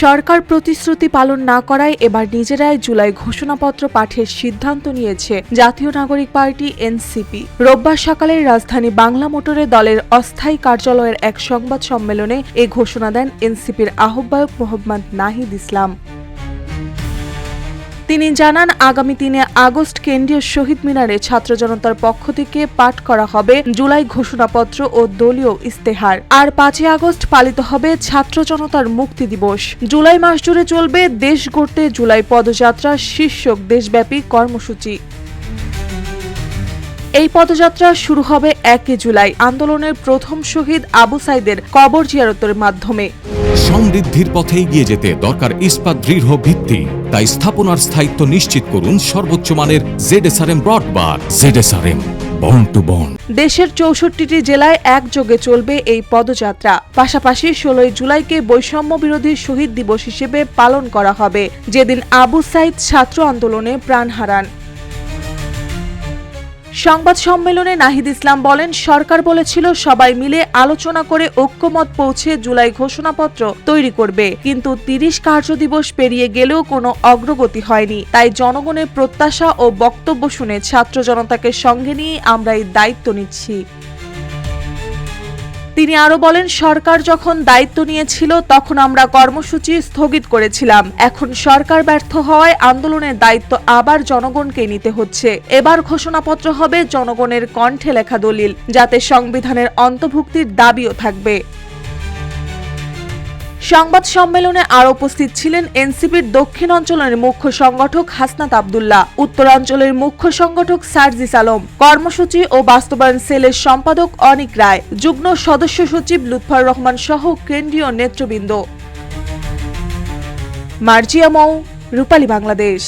সরকার প্রতিশ্রুতি পালন না করায় এবার নিজেরাই জুলাই ঘোষণাপত্র পাঠের সিদ্ধান্ত নিয়েছে জাতীয় নাগরিক পার্টি এনসিপি। রোববার সকালে রাজধানী বাংলা মোটরে দলের অস্থায়ী কার্যালয়ের এক সংবাদ সম্মেলনে এ ঘোষণা দেন এনসিপির আহ্বায়ক মোহাম্মদ নাহিদ ইসলাম। তিনি জানান, আগামী ৩ আগস্ট কেন্দ্রীয় শহীদ মিনারে ছাত্র জনতার পক্ষ থেকে পাঠ করা হবে জুলাই ঘোষণাপত্র ও দলীয় ইস্তেহার। আর ৫ আগস্ট পালিত হবে ছাত্র জনতার মুক্তি দিবস। জুলাই মাস জুড়ে চলবে দেশ গড়তে জুলাই পদযাত্রা শীর্ষক দেশব্যাপী কর্মসূচি। এই পদযাত্রা শুরু হবে ১ জুলাই আন্দোলনের প্রথম শহীদ আবু সাইদের কবর জিয়ারতের মাধ্যমে। সমৃদ্ধির পথে এগিয়ে যেতে দরকার ইস্পাত দৃঢ় ভিত্তি, তাই স্থাপনার স্থায়িত্ব নিশ্চিত করুন সর্বোচ্চ মানের ZSRM broadband. ZSRM bond to bond. দেশের ৬৪টি জেলায় একযোগে চলবে এই পদযাত্রা। পাশাপাশি ১৬ জুলাইকে বৈষম্য বিরোধী শহীদ দিবস হিসেবে পালন করা হবে, যেদিন আবু সাইদ ছাত্র আন্দোলনে প্রাণ হারান। সংবাদ সম্মেলনে নাহিদ ইসলাম বলেন, সরকার বলেছিল সবাই মিলে আলোচনা করে ঐক্যমত পৌঁছে জুলাই ঘোষণাপত্র তৈরি করবে, কিন্তু ৩০ কার্যদিবস পেরিয়ে গেলেও কোনো অগ্রগতি হয়নি। তাই জনগণের প্রত্যাশা ও বক্তব্য শুনে ছাত্র জনতাকে সঙ্গে নিয়ে আমরা এই দায়িত্ব নিচ্ছি। তিনি আরো বলেন, সরকার যখন দায়িত্ব নিয়েছিল তখন আমরা কর্মসূচি স্থগিত করেছিলাম। এখন সরকার ব্যর্থ হওয়ায় আন্দোলনের দায়িত্ব আবার জনগণকে নিতে হচ্ছে। এবার ঘোষণাপত্র হবে জনগণের কণ্ঠে লেখা দলিল, যাতে সংবিধানের অন্তর্ভুক্তির দাবিও থাকবে। সংবাদ সম্মেলনে আরও উপস্থিত ছিলেন এনসিপির দক্ষিণ অঞ্চলের মুখ্য সংগঠক হাসনাত আব্দুল্লাহ, উত্তরাঞ্চলের মুখ্য সংগঠক সার্জিস আলম, কর্মসূচি ও বাস্তবায়ন সেলের সম্পাদক অনিক রায়, যুগ্ম সদস্য সচিব লুৎফর রহমান সহ কেন্দ্রীয় নেতৃবৃন্দ। মার্জিয়া মৌ, রূপালী বাংলাদেশ।